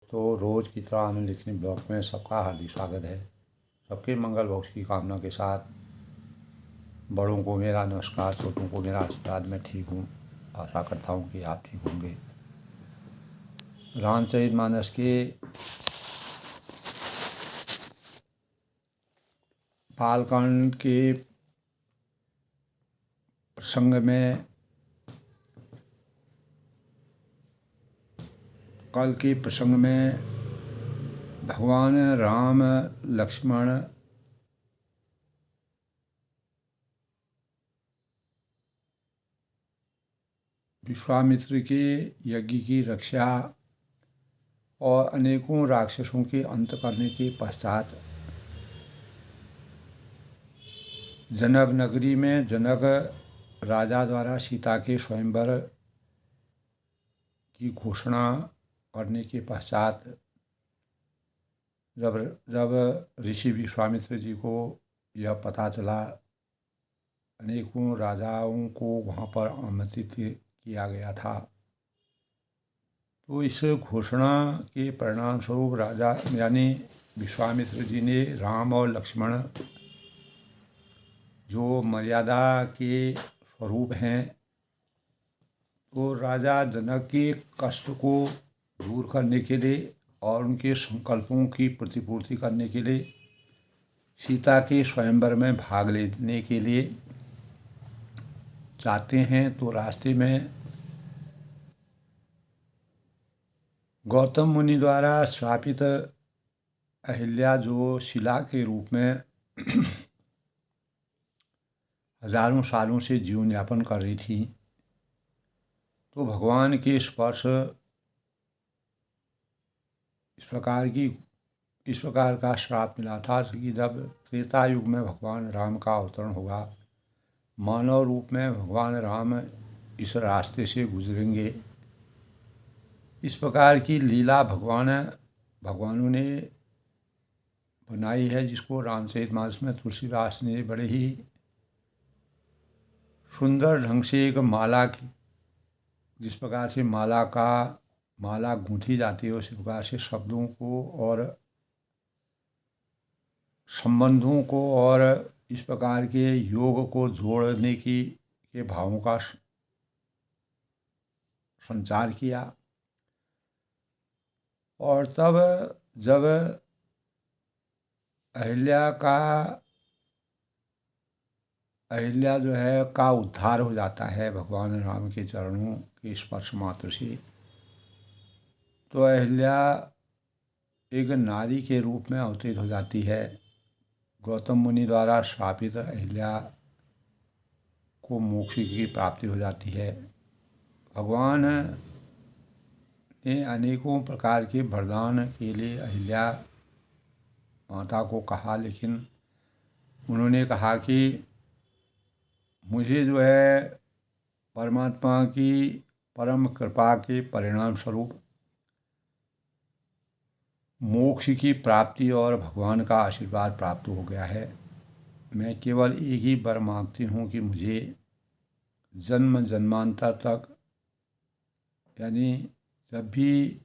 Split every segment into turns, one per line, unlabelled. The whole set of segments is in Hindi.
दोस्तों, रोज़ की तरह आनंद लिखने ब्लॉग में सबका हार्दिक स्वागत है। सबके मंगल भविष्य की कामना के साथ बड़ों को मेरा नमस्कार, छोटों को मेरा आशीर्वाद। मैं ठीक हूँ, आशा करता हूँ कि आप ठीक होंगे। रामचरितमानस के बालकांड के प्रसंग में कल के प्रसंग में भगवान राम लक्ष्मण विश्वामित्र के यज्ञ की रक्षा और अनेकों राक्षसों के अंत करने के पश्चात जनक नगरी में जनक राजा द्वारा सीता के स्वयंवर की घोषणा करने के पश्चात जब ऋषि विश्वामित्र जी को यह पता चला, अनेकों राजाओं को वहाँ पर आमंत्रित किया गया था। तो इस घोषणा के परिणाम स्वरूप राजा यानी विश्वामित्र जी ने राम और लक्ष्मण जो मर्यादा के स्वरूप हैं, तो राजा जनक के कष्ट को दूर करने के लिए और उनके संकल्पों की प्रतिपूर्ति करने के लिए सीता के स्वयंवर में भाग लेने के लिए चाहते हैं। तो रास्ते में गौतम मुनि द्वारा श्रापित अहिल्या जो शिला के रूप में हजारों सालों से जीवन यापन कर रही थी, तो भगवान के स्पर्श इस प्रकार का श्राप मिला था कि जब त्रेता युग में भगवान राम का अवतरण होगा, मानव रूप में भगवान राम इस रास्ते से गुजरेंगे। इस प्रकार की लीला भगवानों ने बनाई है, जिसको रामचरितमानस में तुलसीदास ने बड़े ही सुंदर ढंग से एक माला की, जिस प्रकार से माला गूंथी जाती है, उसी प्रकार से शब्दों को और संबंधों को और इस प्रकार के योग को जोड़ने के भावों का संचार किया। और तब जब अहिल्या जो है का उद्धार हो जाता है भगवान राम के चरणों के स्पर्श मात्र से, तो अहिल्या एक नारी के रूप में अवतरित हो जाती है। गौतम मुनि द्वारा श्रापित अहिल्या को मोक्ष की प्राप्ति हो जाती है। भगवान ने अनेकों प्रकार के वरदान के लिए अहिल्या माता को कहा, लेकिन उन्होंने कहा कि मुझे जो है परमात्मा की परम कृपा के परिणाम स्वरूप मोक्ष की प्राप्ति और भगवान का आशीर्वाद प्राप्त हो गया है। मैं केवल एक ही वर मांगती हूँ कि मुझे जन्म जन्मांतर तक, यानी जब भी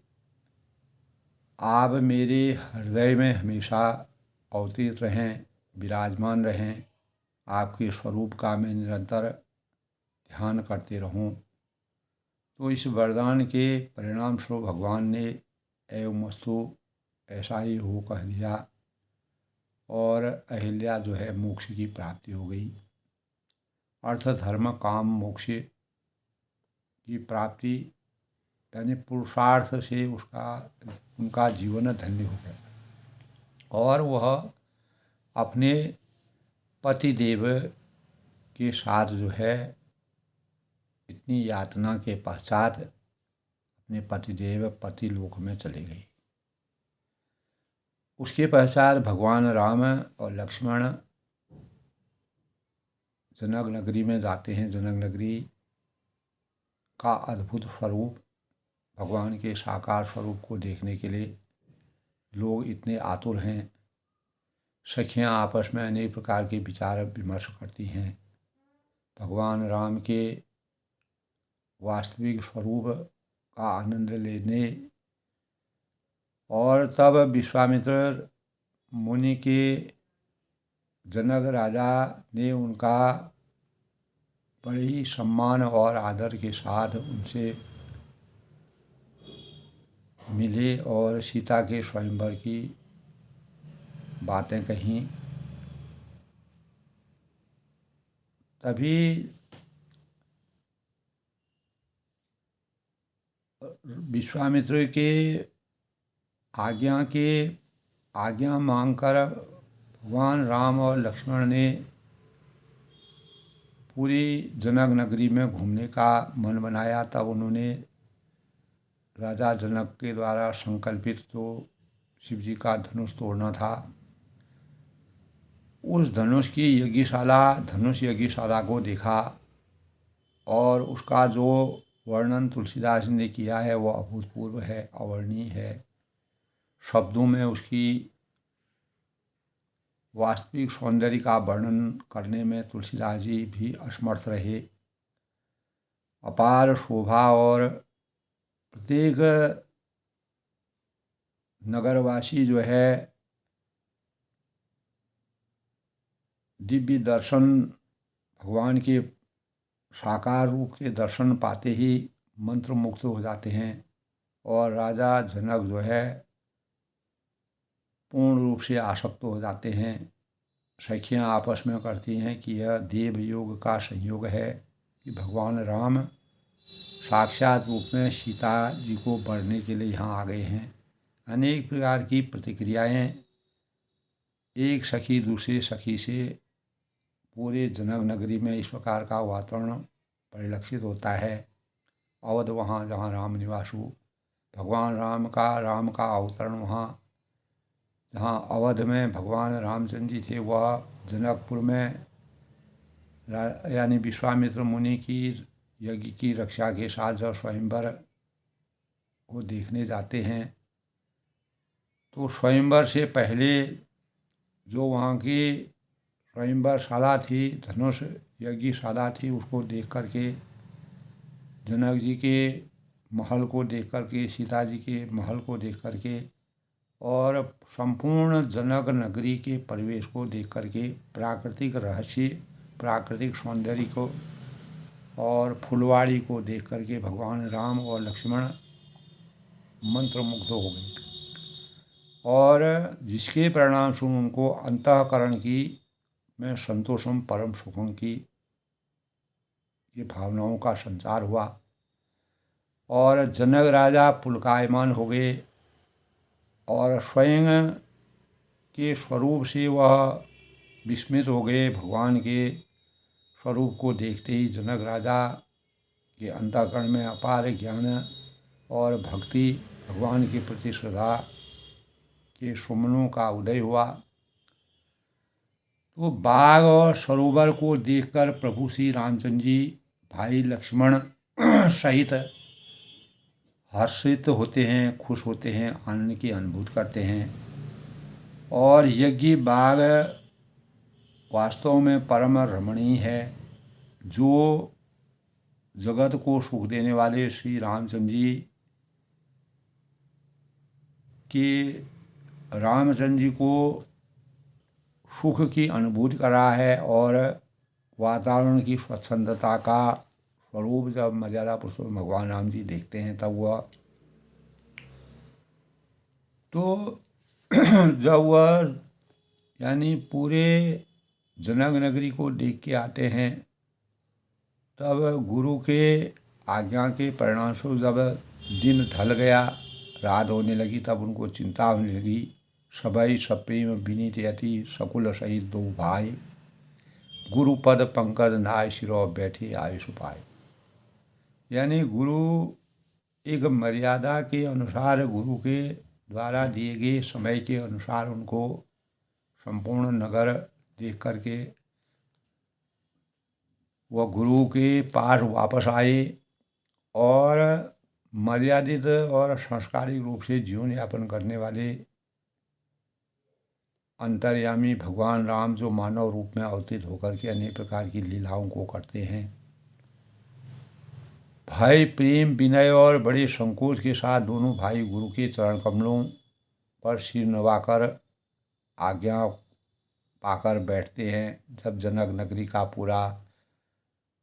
आप मेरे हृदय में हमेशा अवतरित रहें, विराजमान रहें, आपके स्वरूप का मैं निरंतर ध्यान करते रहूं। तो इस वरदान के परिणाम स्वरूप भगवान ने एवमस्तु ऐसा ही हो कह दिया और अहिल्या जो है मोक्ष की प्राप्ति हो गई। अर्थ धर्म काम मोक्ष की प्राप्ति यानी पुरुषार्थ से उनका जीवन धन्य हो गया और वह अपने पतिदेव के साथ जो है इतनी यातना के पश्चात अपने पतिदेव पतिलोक में चले गए। उसके पश्चात भगवान राम और लक्ष्मण जनक नगरी में जाते हैं। जनक नगरी का अद्भुत स्वरूप, भगवान के साकार स्वरूप को देखने के लिए लोग इतने आतुर हैं। सखियां आपस में अनेक प्रकार के विचार विमर्श करती हैं। भगवान राम के वास्तविक स्वरूप का आनंद लेने और तब विश्वामित्र मुनि के जनक राजा ने उनका बड़े ही सम्मान और आदर के साथ उनसे मिले और सीता के स्वयंवर की बातें कहीं। तभी विश्वामित्र के आज्ञा मांगकर भगवान राम और लक्ष्मण ने पूरी जनक नगरी में घूमने का मन बनाया। तब उन्होंने राजा जनक के द्वारा संकल्पित जो शिव जी का धनुष तोड़ना था, उस धनुष यज्ञशाला को देखा और उसका जो वर्णन तुलसीदास ने किया है वह अभूतपूर्व है, अवर्णीय है। शब्दों में उसकी वास्तविक सौंदर्य का वर्णन करने में तुलसीदास जी भी असमर्थ रहे। अपार शोभा और प्रत्येक नगरवासी जो है दिव्य दर्शन, भगवान के साकार रूप के दर्शन पाते ही मंत्रमुग्ध हो जाते हैं। और राजा जनक जो है पूर्ण रूप से आसक्त हो जाते हैं। सखियाँ आपस में करती हैं कि यह देव योग का संयोग है कि भगवान राम साक्षात रूप में सीता जी को वरने के लिए यहाँ आ गए हैं। अनेक प्रकार की प्रतिक्रियाएं एक सखी दूसरे सखी से पूरे जनक नगरी में इस प्रकार का वातावरण परिलक्षित होता है। अवध वहाँ जहाँ राम निवास हो, भगवान राम का अवतरण वहाँ जहाँ अवध में भगवान रामचंद्र जी थे, वह जनकपुर में यानी विश्वामित्र मुनि की यज्ञ की रक्षा के साथ जब स्वयंवर को देखने जाते हैं तो स्वयंवर से पहले जो वहाँ की स्वयंवर शाला थी, धनुष यज्ञशाला थी, उसको देख करके जनक जी के महल को देख करके, सीता जी के महल को देख करके और संपूर्ण जनक नगरी के परिवेश को देख करके प्राकृतिक रहस्य, प्राकृतिक सौंदर्य को और फुलवाड़ी को देख करके भगवान राम और लक्ष्मण मंत्रमुग्ध हो गए और जिसके परिणाम स्वरूप उनको अंतःकरण की में संतोषम परम सुखम की ये भावनाओं का संचार हुआ और जनक राजा पुलकायमान हो गए और स्वयं के स्वरूप से वह विस्मित हो गए। भगवान के स्वरूप को देखते ही जनक राजा के अंतःकरण में अपार ज्ञान और भक्ति, भगवान के प्रति श्रद्धा के सुमनों का उदय हुआ। तो बाग और सरोवर को देखकर प्रभु श्री रामचंद्र जी भाई लक्ष्मण सहित हर्षित होते हैं, खुश होते हैं, आनंद की अनुभूति करते हैं। और यज्ञ बाग वास्तव में परम रमणीय है। जो जगत को सुख देने वाले श्री रामचंद्र जी को सुख की अनुभूति करा है और वातावरण की स्वच्छंदता का स्वरूप जब मर्यादा पुरुषोत्तम भगवान राम जी देखते हैं तब जब वह यानी पूरे जनक नगरी को देख के आते हैं तब गुरु के आज्ञा के परिणाम स्वरूप जब दिन ढल गया, रात होने लगी, तब उनको चिंता होने लगी। सबई सप्रेम विनीत यति सकुल सहित दो भाई, गुरुपद पंकज नाय सिरो बैठे आयुष पाए। यानी गुरु एक मर्यादा के अनुसार, गुरु के द्वारा दिए गए समय के अनुसार उनको संपूर्ण नगर देख करके वह गुरु के पास वापस आए और मर्यादित और संस्कारिक रूप से जीवन यापन करने वाले अंतर्यामी भगवान राम जो मानव रूप में अवतरित होकर के अनेक प्रकार की लीलाओं को करते हैं, भय प्रेम विनय और बड़े संकोच के साथ दोनों भाई गुरु के चरण कमलों पर सिर नवाकर आज्ञा पाकर बैठते हैं। जब जनक नगरी का पूरा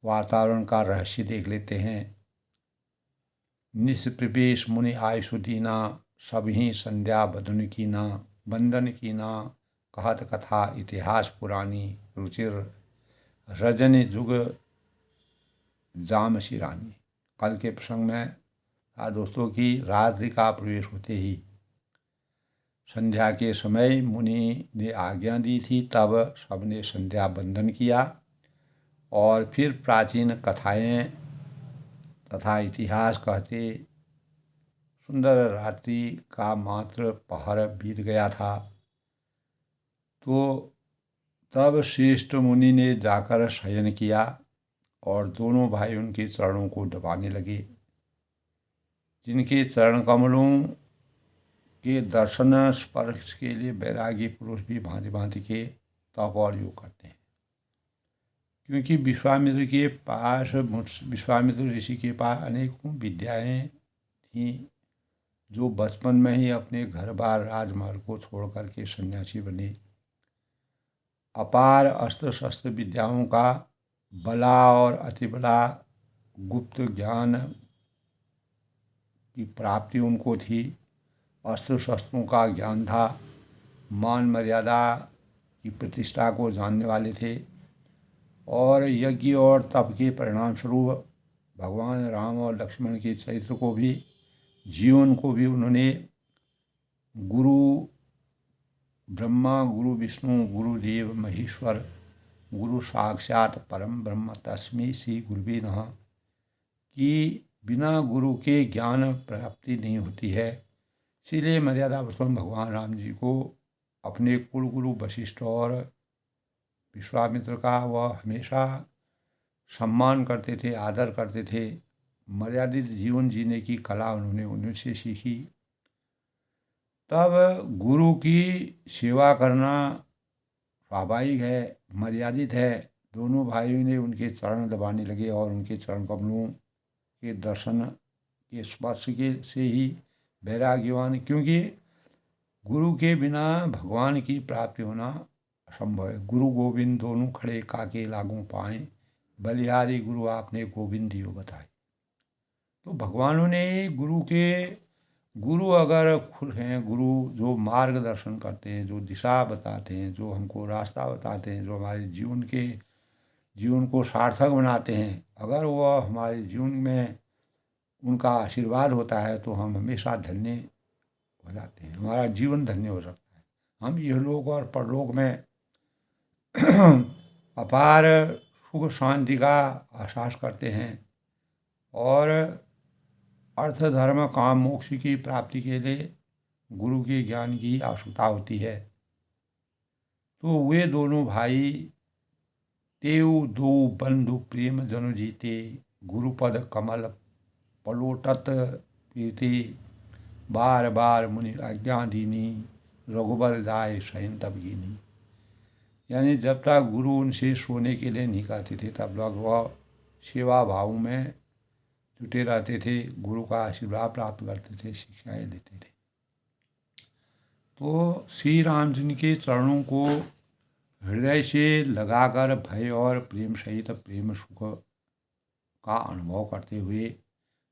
वातावरण का रहस्य देख लेते हैं। निष्प्रवेश मुनि आयु दीना, सबही संध्या बदन कीना, बंदन कीना, कहत कथा इतिहास पुरानी, रुचिर रजनी जुग जाम शिरानी। कल के प्रसंग में था दोस्तों की रात्रि का प्रवेश होते ही संध्या के समय मुनि ने आज्ञा दी थी। तब सबने संध्या बंदन किया और फिर प्राचीन कथाएं तथा इतिहास कहते सुंदर रात्रि का मात्र पहर बीत गया था। तो तब श्रेष्ठ मुनि ने जाकर शयन किया और दोनों भाई उनके चरणों को दबाने लगे। जिनके चरण कमलों के दर्शन स्पर्श के लिए वैरागी पुरुष भी भांति भांति के तप और योग करते हैं। क्योंकि विश्वामित्र ऋषि के पास अनेकों विद्याएं थीं, जो बचपन में ही अपने घर बार राजमहल को छोड़ करके सन्यासी बने। अपार अस्त्र शस्त्र विद्याओं का बला और अतिबला गुप्त ज्ञान की प्राप्ति उनको थी। अस्त्र शस्त्रों का ज्ञान था। मान मर्यादा की प्रतिष्ठा को जानने वाले थे और यज्ञ और तप के परिणाम स्वरूप भगवान राम और लक्ष्मण के चरित्र को भी, जीवन को भी उन्होंने गुरु ब्रह्मा, गुरु विष्णु, गुरुदेव महेश्वर, गुरु साक्षात परम ब्रह्म तस्मै श्री गुरुवे नमः कि बिना गुरु के ज्ञान प्राप्ति नहीं होती है। इसीलिए मर्यादा पुरुषोत्तम भगवान राम जी को अपने कुल गुरु वशिष्ठ और विश्वामित्र का वह हमेशा सम्मान करते थे, आदर करते थे। मर्यादित जीवन जीने की कला उन्होंने उनसे सीखी। तब गुरु की सेवा करना स्वाभाविक है, मर्यादित है। दोनों भाइयों ने उनके चरण दबाने लगे और उनके चरण कमलों के दर्शन के स्पर्श के से ही वैराग्यवान, क्योंकि गुरु के बिना भगवान की प्राप्ति होना असंभव है। गुरु गोविंद दोनों खड़े काके लागू पाए, बलिहारी गुरु आपने गोविंद दियो बताए। तो भगवानों ने गुरु अगर खुद हैं, गुरु जो मार्गदर्शन करते हैं, जो दिशा बताते हैं, जो हमको रास्ता बताते हैं, जो हमारे जीवन को सार्थक बनाते हैं, अगर वह हमारे जीवन में उनका आशीर्वाद होता है तो हम हमेशा धन्य हो जाते हैं। हमारा जीवन धन्य हो सकता है। हम इहलोक और परलोक में अपार सुख शांति का एहसास करते हैं और अर्थ धर्म काम मोक्ष की प्राप्ति के लिए गुरु के ज्ञान की आवश्यकता होती है। तो वे दोनों भाई तेऊ दो बंधु प्रेम जनु जीते, गुरुपद कमल पलोटत प्रीति, बार बार मुनि आज्ञा दीनी, रघुबर जाए शयन तब गिनी। यानी जब तक गुरु उनसे सोने के लिए नहीं कहते थे तब लोग वह सेवा भाव में जुटे रहते थे, गुरु का आशीर्वाद प्राप्त करते थे, शिक्षाएं लेते थे। तो श्री रामचंद्र के चरणों को हृदय से लगाकर भय और प्रेम सहित प्रेम सुख का अनुभव करते हुए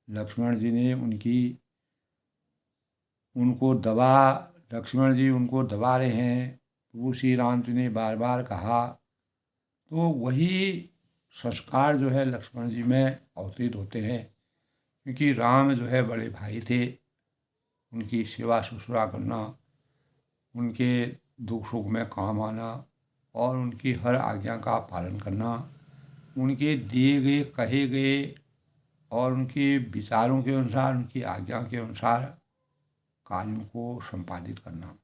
लक्ष्मण जी उनको दबा रहे हैं। प्रभु श्री रामचंद्र ने बार बार कहा, तो वही संस्कार जो है लक्ष्मण जी में अवतीत होते हैं। क्योंकि राम जो है बड़े भाई थे, उनकी सेवा शुश्रूषा करना, उनके दुख सुख में काम आना और उनकी हर आज्ञा का पालन करना, उनके दिए गए कहे गए और उनके विचारों के अनुसार, उनकी आज्ञा के अनुसार कार्यों को संपादित करना।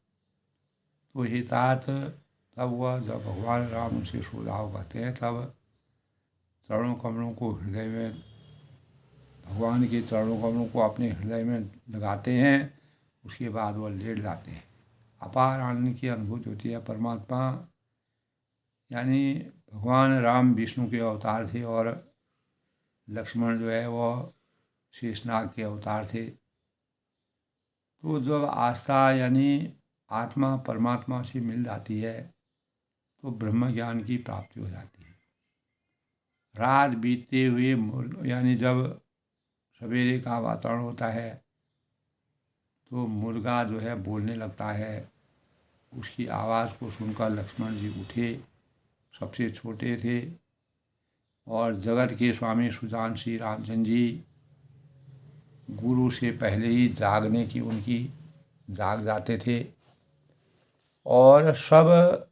तो हितात तब हुआ जब भगवान राम उनसे सुझाव कहते हैं, तब चरणों कमलों को हृदय में, भगवान के चरणों कमलों को अपने हृदय में लगाते हैं। उसके बाद वह लेट जाते हैं। अपार आनंद की अनुभूति होती है। परमात्मा यानी भगवान राम विष्णु के अवतार थे और लक्ष्मण जो है वह शेषनाग के अवतार थे। तो जब आस्था यानी आत्मा परमात्मा से मिल जाती है तो ब्रह्म ज्ञान की प्राप्ति हो जाती है। रात बीतते हुए यानी जब सवेरे का वातावरण होता है तो मुर्गा जो है बोलने लगता है। उसकी आवाज़ को सुनकर लक्ष्मण जी उठे, सबसे छोटे थे, और जगत के स्वामी सुजान श्री रामचंद्र जी गुरु से पहले ही जागने की उनकी जाग जाते थे। और सब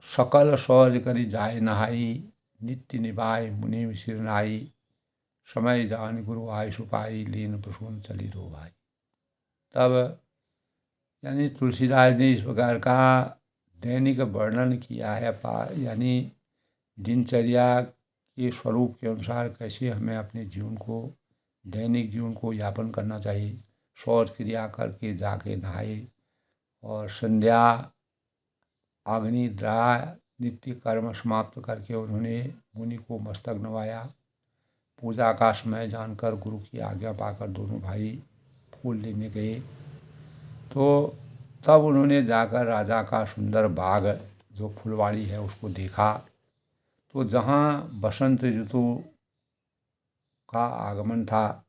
सकल सौज करी जाए नहाई, नित्य निभाए मुनि सिरनाई, समय जान गुरु आय सुपाई, लीन प्रसून चली रो भाई। तब यानी तुलसीदास ने इस प्रकार का दैनिक वर्णन किया है, यानी दिनचर्या के स्वरूप के अनुसार कैसे हमें अपने जीवन को, दैनिक जीवन को यापन करना चाहिए। शौच क्रिया करके जाके नहाए और संध्या अग्निद्रा नित्य कर्म समाप्त करके उन्होंने मुनि को मस्तक नवाया। पूजा का समय जानकर गुरु की आज्ञा पाकर दोनों भाई फूल लेने गए। तो तब उन्होंने जाकर राजा का सुंदर बाग जो फुलवाड़ी है उसको देखा। तो जहाँ बसंत ऋतु का आगमन था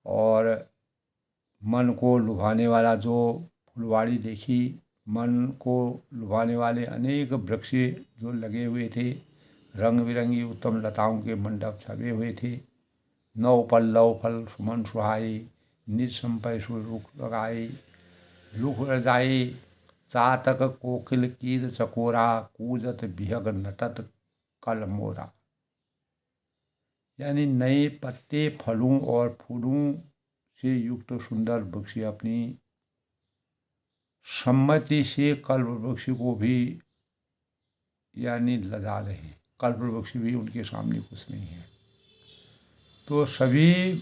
और मन को लुभाने वाला जो फुलवाड़ी देखी, मन को लुभाने वाले अनेक वृक्ष जो लगे हुए थे, रंग बिरंगी उत्तम लताओं के मंडप छपे हुए थे। नौ पल्लव फल सुमन सुहाई, निज संपय सुर रुख लगाई, लुख रजाई चातक कोकिल कीर चकोरा, कूजत बिहग नटत कल मोरा। यानी नए पत्ते, फलों और फूलों से युक्त सुंदर वृक्ष अपनी सम्मति से कल्प वृक्ष को भी यानी लजा रहे हैं। कल्प वृक्ष भी उनके सामने कुछ नहीं है। तो सभी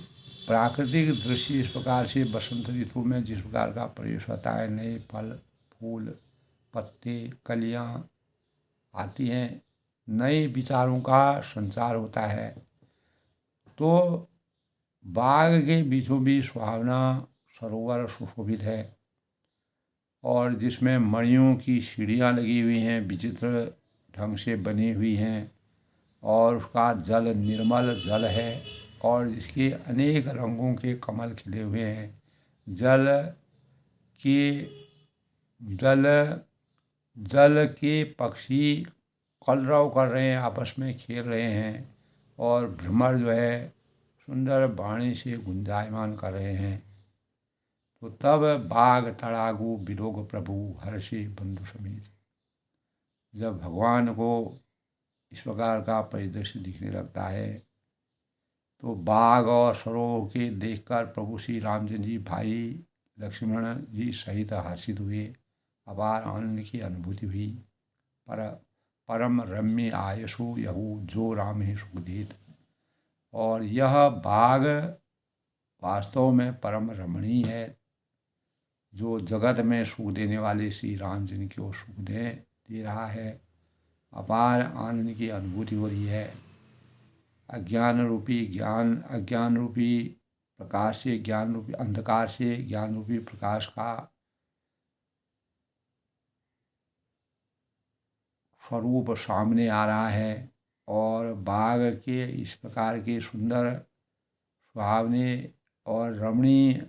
प्राकृतिक दृश्य इस प्रकार से बसंत ऋतु में जिस प्रकार का प्रवेश होता है, नए फल फूल पत्ते कलियाँ आती हैं, नए विचारों का संचार होता है। तो बाग के बीचों बीच सुहावना सरोवर सुशोभित है और जिसमें मणियों की सीढ़ियाँ लगी हुई हैं, विचित्र ढंग से बनी हुई हैं, और उसका जल निर्मल जल है और जिसके अनेक रंगों के कमल खिले हुए हैं। जल के पक्षी कलरव कर रहे हैं, आपस में खेल रहे हैं, और भ्रमर जो है सुंदर वाणी से गुंजायमान कर रहे हैं। तो तब बाग तड़ागु बिलोग प्रभु, हर्षि बंधु समीर। जब भगवान को इस प्रकार का परिदृश्य दिखने लगता है तो बाग और सरोवर के देखकर प्रभु श्री रामचंद्र जी भाई लक्ष्मण जी सहित हर्षित हुए। अपार आनंद की अनुभूति हुई। परम रम्य आयसु यहू, जो राम ही सुख देत। और यह बाग वास्तव में परम रमणीय है, जो जगत में सुख देने वाले श्री रामचंद्र को सुख दे रहा है। अपार आनंद की अनुभूति हो रही है। अज्ञान रूपी प्रकाश से, ज्ञान रूपी अंधकार से ज्ञान रूपी प्रकाश का स्वरूप सामने आ रहा है। और बाग के इस प्रकार के सुंदर सुहावने और रमणीय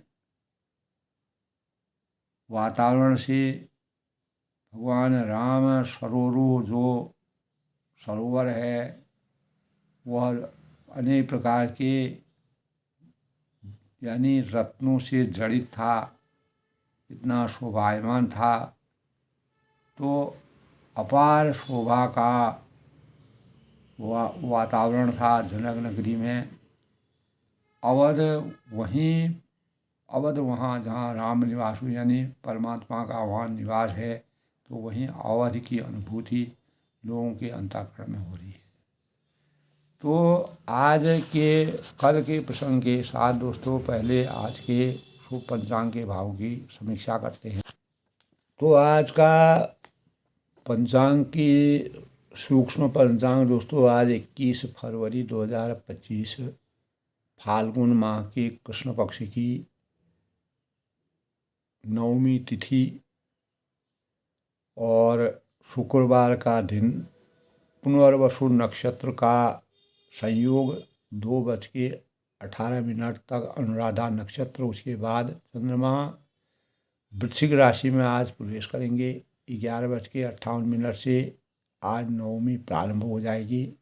वातावरण से भगवान राम सरोवर जो सरोवर है वह अनेक प्रकार के यानी रत्नों से जड़ित था, इतना शोभायमान था। तो अपार शोभा का वातावरण था जनक नगरी में। अवध वहाँ जहाँ राम निवास हुई, यानी परमात्मा का वहाँ निवास है, तो वहीं अवध की अनुभूति लोगों के अंतःकरण में हो रही है। तो कल के प्रसंग के साथ दोस्तों पहले आज के शुभ पंचांग के भाव की समीक्षा करते हैं। तो आज का पंचांग की सूक्ष्म पंचांग दोस्तों आज 21 फरवरी 2025 फाल्गुन माह की कृष्ण पक्ष की नवमी तिथि और शुक्रवार का दिन पुनर्वसु नक्षत्र का संयोग 2:18 तक अनुराधा नक्षत्र। उसके बाद चंद्रमा वृश्चिक राशि में आज प्रवेश करेंगे। 11:58 से आज नवमी प्रारंभ हो जाएगी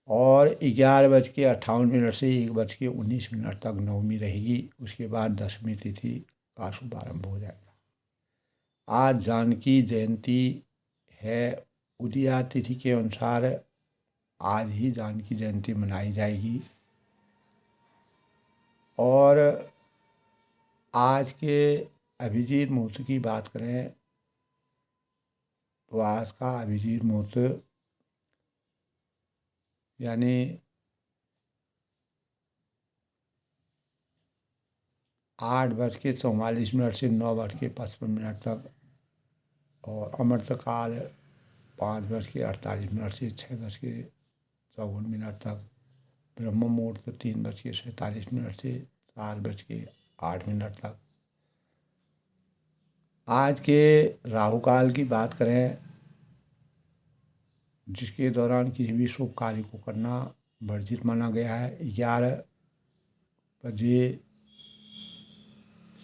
और 11:58 से 1:19 तक नवमी रहेगी। उसके बाद दशमी तिथि का शुभारंभ हो जाएगा। आज जानकी जयंती है। उदया तिथि के अनुसार आज ही जानकी जयंती मनाई जाएगी। और आज के अभिजीत मुहूर्त की बात करें तो आज का अभिजीत मुहूर्त यानी 8:44 से 9:55 तक और अमृतकाल 5:48 से 6:54 तक, ब्रह्म मुहूर्त 3:47 से 4:08 तक। आज के राहु काल की बात करें जिसके दौरान किसी भी शुभ कार्य को करना वर्जित माना गया है। 11 बजे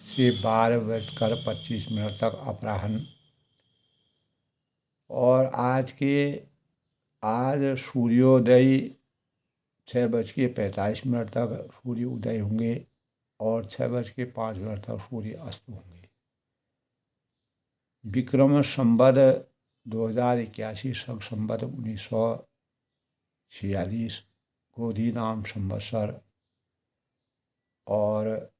से 12:25 तक अपराह्न। और आज सूर्योदय 6:45 तक सूर्य उदय होंगे और 6:05 तक सूर्य अस्त होंगे। विक्रम संवत 2081 शक संवत 1946 गोधी नाम संवत्सर और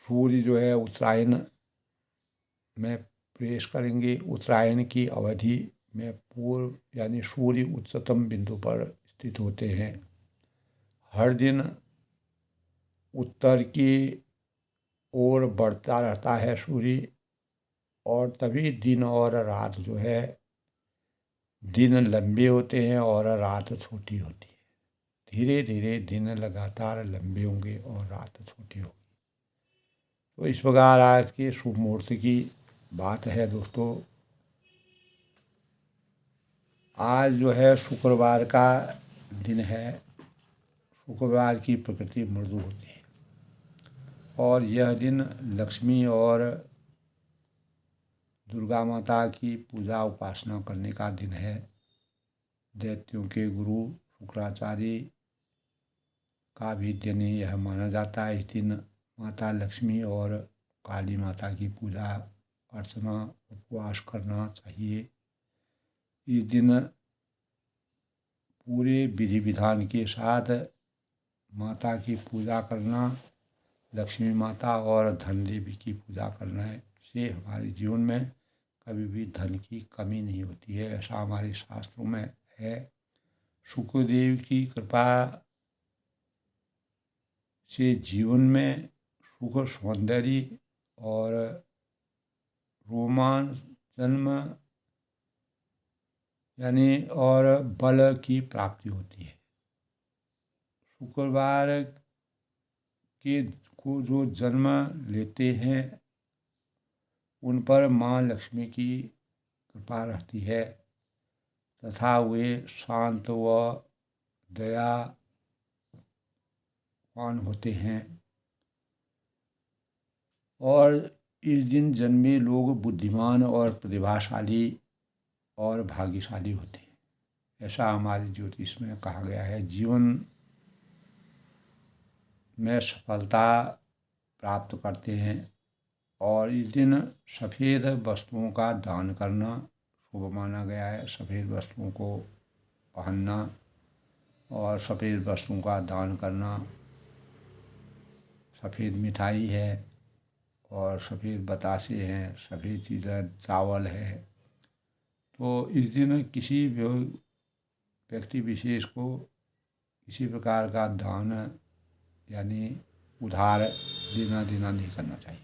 सूर्य जो है उत्तरायण में प्रवेश करेंगे। उत्तरायण की अवधि में पूर्व यानी सूर्य उच्चतम बिंदु पर स्थित होते हैं। हर दिन उत्तर की ओर बढ़ता रहता है सूर्य और तभी दिन और रात जो है दिन लंबे होते हैं और रात छोटी होती है। धीरे धीरे दिन लगातार लंबे होंगे और रात छोटी होगी। तो इस प्रकार आज के शुभ मुहूर्त की बात है दोस्तों। आज जो है शुक्रवार का दिन है। शुक्रवार की प्रकृति मृदु होती है और यह दिन लक्ष्मी और दुर्गा माता की पूजा उपासना करने का दिन है। दैत्यों के गुरु शुक्राचार्य का भी दिन यह माना जाता है। इस दिन माता लक्ष्मी और काली माता की पूजा अर्चना उपवास करना चाहिए। इस दिन पूरे विधि विधान के साथ माता की पूजा करना, लक्ष्मी माता और धन देवी की पूजा करना से हमारे जीवन में कभी भी धन की कमी नहीं होती है, ऐसा हमारे शास्त्रों में है। शुक्रदेव की कृपा से जीवन में सुख, सौंदर्य और रोमांच, जन्म यानी और बल की प्राप्ति होती है। शुक्रवार के को जो जन्म लेते हैं उन पर माँ लक्ष्मी की कृपा रहती है तथा वे शांत व दयावान होते हैं। और इस दिन जन्मे लोग बुद्धिमान और प्रतिभाशाली और भाग्यशाली होते हैं, ऐसा हमारे ज्योतिष में कहा गया है। जीवन में सफलता प्राप्त करते हैं और इस दिन सफ़ेद वस्तुओं का दान करना शुभ माना गया है। सफ़ेद वस्तुओं को पहनना और सफ़ेद वस्तुओं का दान करना, सफ़ेद मिठाई है और सफ़ेद बतासे हैं, सफ़ेद चीज़ें चावल है। तो इस दिन किसी भी व्यक्ति विशेष को किसी प्रकार का दान यानी उधार देना नहीं करना चाहिए।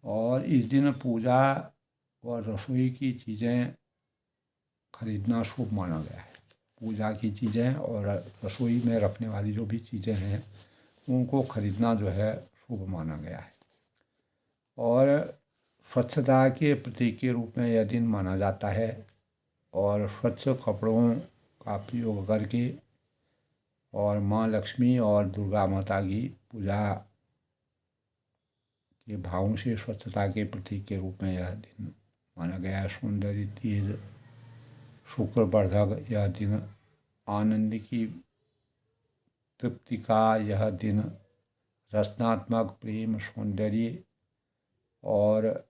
और इस दिन पूजा और रसोई की चीज़ें खरीदना शुभ माना गया है। पूजा की चीज़ें और रसोई में रखने वाली जो भी चीज़ें हैं उनको खरीदना जो है शुभ माना गया है। और स्वच्छता के प्रतीक के रूप में यह दिन माना जाता है और स्वच्छ कपड़ों का प्रयोग करके और माँ लक्ष्मी और दुर्गा माता की पूजा के भावों से स्वच्छता के प्रतीक के रूप में यह दिन माना गया है। सौंदर्य, तेज, शुक्रवर्धक यह दिन, आनंद की तृप्ति का यह दिन, रचनात्मक, प्रेम, सौंदर्य और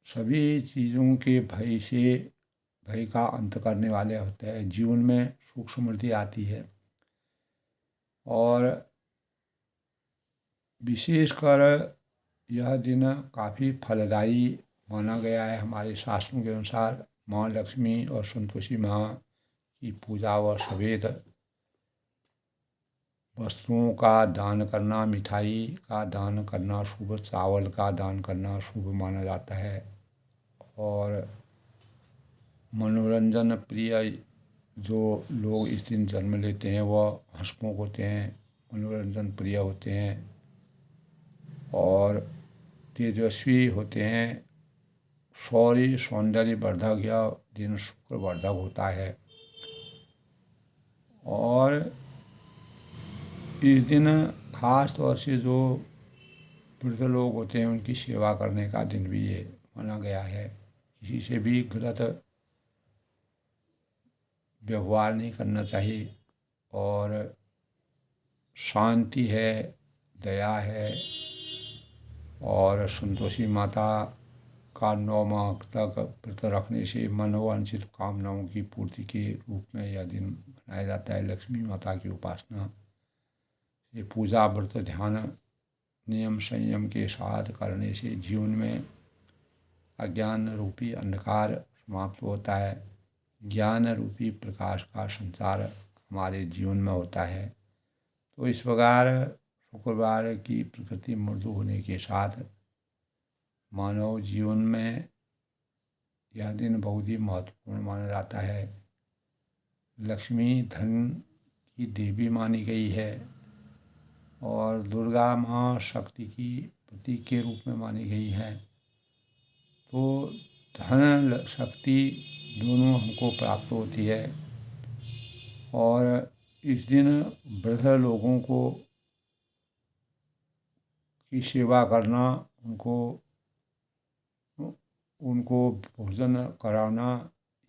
सभी चीज़ों के भय का अंत करने वाले होते हैं। जीवन में सुख समृद्धि आती है और विशेषकर यह दिन काफ़ी फलदायी माना गया है। हमारे शास्त्रों के अनुसार माँ लक्ष्मी और संतोषी माँ की पूजा व सफेद वस्तुओं का दान करना, मिठाई का दान करना शुभ, चावल का दान करना शुभ माना जाता है। और मनोरंजन प्रिय जो लोग इस दिन जन्म लेते हैं वह हंसमुख होते हैं, मनोरंजन प्रिय होते हैं और तेजस्वी होते हैं। शौर्य, सौंदर्य वर्धक यह दिन शुक्रवर्धक होता है। और इस दिन खास तौर से जो वृद्ध लोग होते हैं उनकी सेवा करने का दिन भी ये माना गया है। किसी से भी गलत व्यवहार नहीं करना चाहिए और शांति है, दया है और संतोषी माता का 9 माह तक व्रत रखने से मनोवांछित कामनाओं की पूर्ति के रूप में यह दिन मनाया जाता है। लक्ष्मी माता की उपासना ये पूजा, व्रत, ध्यान, नियम संयम के साथ करने से जीवन में अज्ञान रूपी अंधकार समाप्त होता है, ज्ञान रूपी प्रकाश का संचार हमारे जीवन में होता है। तो इस प्रकार शुक्रवार की प्रकृति मृदु होने के साथ मानव जीवन में यह दिन बहुत ही महत्वपूर्ण माना जाता है। लक्ष्मी धन की देवी मानी गई है और दुर्गा माँ शक्ति की प्रतीक के रूप में मानी गई है। तो धन शक्ति दोनों हमको प्राप्त होती है और इस दिन वृद्ध लोगों को की सेवा करना, उनको भोजन कराना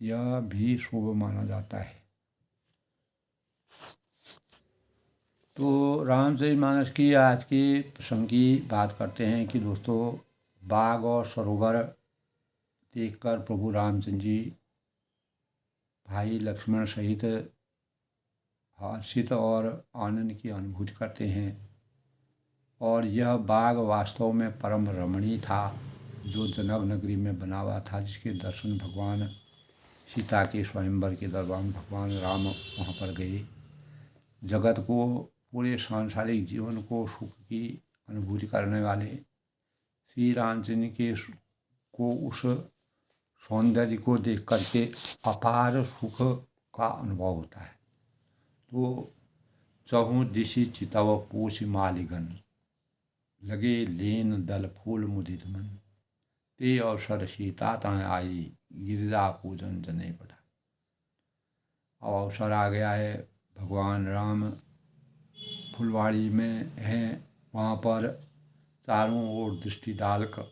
यह भी शुभ माना जाता है। तो रामचरितमानस की आज के प्रसंग की बात करते हैं कि दोस्तों बाग और सरोवर देखकर प्रभु रामचंद्र जी भाई लक्ष्मण सहित हर्षित और आनंद की अनुभूति करते हैं। और यह बाग वास्तव में परम रमणीय था जो जनक नगरी में बना हुआ था, जिसके दर्शन भगवान सीता के स्वयंवर के दरबार भगवान राम वहाँ पर गए। जगत को, पूरे सांसारिक जीवन को सुख की अनुभूति करने वाले श्री रामचंद्र के को उस सौंदर्य को देख करके अपार सुख का अनुभव होता है। तो चहु दिशि चितव पूछ मालिगन, लगे लेन दल फूल मुदित मन, ते अवसर सीता तय आई, गिरिजा पूजन जने पड़ा। अब अवसर आ गया है, भगवान राम फुलवाड़ी में हैं, वहाँ पर चारों ओर दृष्टि डालकर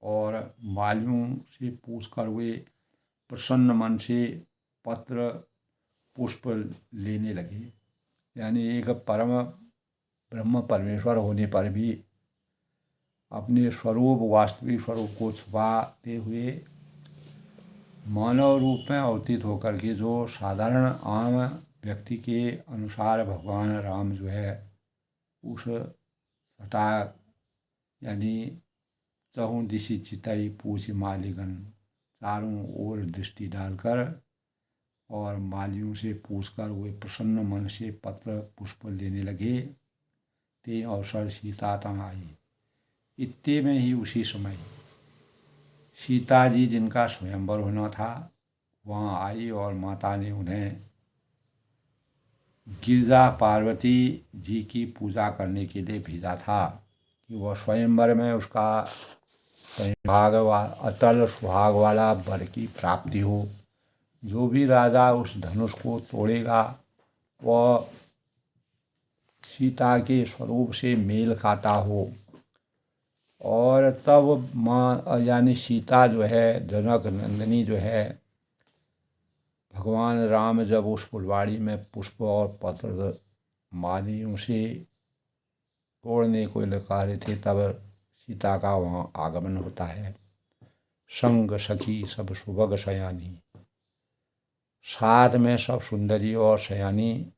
और मालियों से पूछकर वे प्रसन्न मन से पत्र पुष्प लेने लगे। यानी एक परम ब्रह्म परमेश्वर होने पर भी अपने स्वरूप, वास्तविक स्वरूप को छुपाते हुए मानव रूप में अवतीत होकर के जो साधारण आम व्यक्ति के अनुसार भगवान राम जो है उस हटा यानी चहु दिशि चितई पूछ मालिगन, चारों ओर दृष्टि डालकर और मालियों से पूछकर वे प्रसन्न मन से पत्र पुष्प लेने लगे। ते अवसर सीता तम आई, इतने में ही उसी समय सीता जी जिनका स्वयंवर होना था वहाँ आई और माता ने उन्हें गिरजा पार्वती जी की पूजा करने के लिए भेजा था कि वह स्वयंवर में उसका अटल सुहाग वाला वर की प्राप्ति हो। जो भी राजा उस धनुष को तोड़ेगा वह सीता के स्वरूप से मेल खाता हो। और तब माँ यानी सीता जो है, जनक नंदिनी जो है, भगवान राम जब उस फुलवाड़ी में पुष्प और पत्र मालियों से तोड़ने को लगा रहे थे, तब सीता का वहाँ आगमन होता है। संग सखी सब सुभग सयानी, साथ में सब सुंदरी और सयानी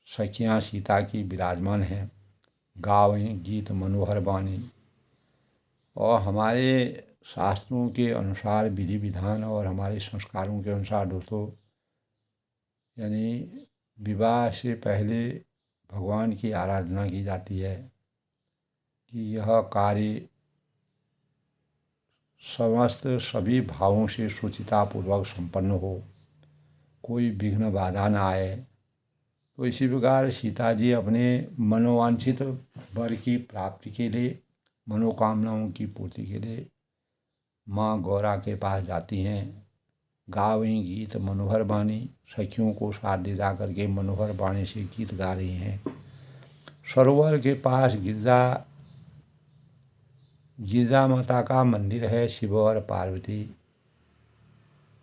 सखियाँ सीता की विराजमान हैं। गावें गीत मनोहर बानी। और हमारे शास्त्रों के अनुसार, विधि विधान और हमारे संस्कारों के अनुसार दोस्तों, यानी विवाह से पहले भगवान की आराधना की जाती है कि यह कार्य समस्त सभी भावों से शुचितापूर्वक संपन्न हो, कोई विघ्न बाधा न आए। तो इसी प्रकार सीता जी अपने मनोवांछित वर की प्राप्ति के लिए, मनोकामनाओं की पूर्ति के लिए माँ गौरा के पास जाती हैं। गावें गीत मनोहर बानी, सखियों को साथ ले जा करके मनोहर बाणी से गीत गा रही हैं। सरोवर के पास गिरजा माता का मंदिर है, शिव और पार्वती।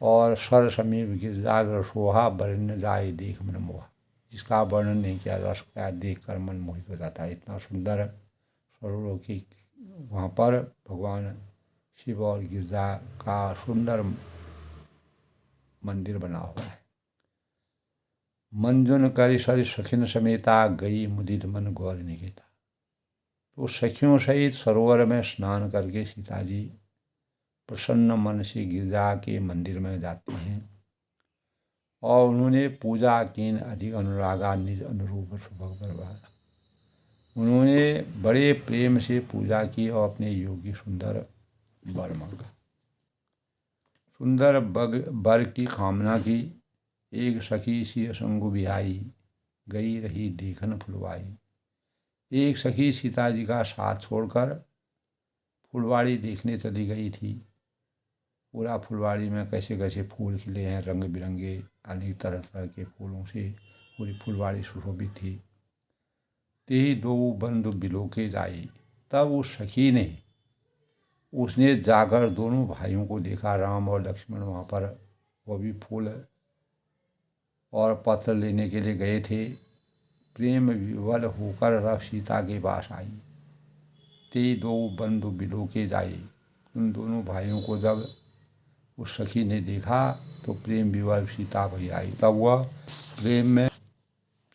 और सर समीप गिरजाग्र सोहा, बरन जाए देख मन मोहा, जिसका वर्णन नहीं किया जा सकता, देख कर मन मोहित हो जाता है। इतना सुंदर सरोवर की वहाँ पर भगवान शिव और गिरजा का सुंदर मंदिर बना हुआ है। मंजुन करि सरि सखिन समेता, गई मुदित मन गौर निकेता। तो सखियों सहित सरोवर में स्नान करके सीता जी प्रसन्न मन से गिरजा के मंदिर में जाती हैं। और उन्होंने पूजा कीन अधिक अनुरागा, निज अनुरूप सुभग बरबार। उन्होंने बड़े प्रेम से पूजा की और अपने योगी सुंदर वर मांगा, सुंदर वर की कामना की। एक सखी सी असंगु बिहाई, गई रही देखन फुलवाई। एक सखी सीता जी का साथ छोड़कर फुलवाड़ी देखने चली गई थी। पूरा फुलवाड़ी में कैसे कैसे फूल खिले हैं, रंग बिरंगे अनेक तरह तरह के फूलों से पूरी फुलवाड़ी सुशोभित थी। तेही दो बंधु बिलोके जाई, तब उस सखी ने उसने जाकर दोनों भाइयों को देखा। राम और लक्ष्मण वहाँ पर वो भी फूल और पत्र लेने के लिए गए थे। प्रेम विवल होकर रव सीता के पास आई। ते दो बंधु बिलोके जाई, उन दोनों भाइयों को जब उस सखी ने देखा तो प्रेम विवल सीता वही आई। तब वह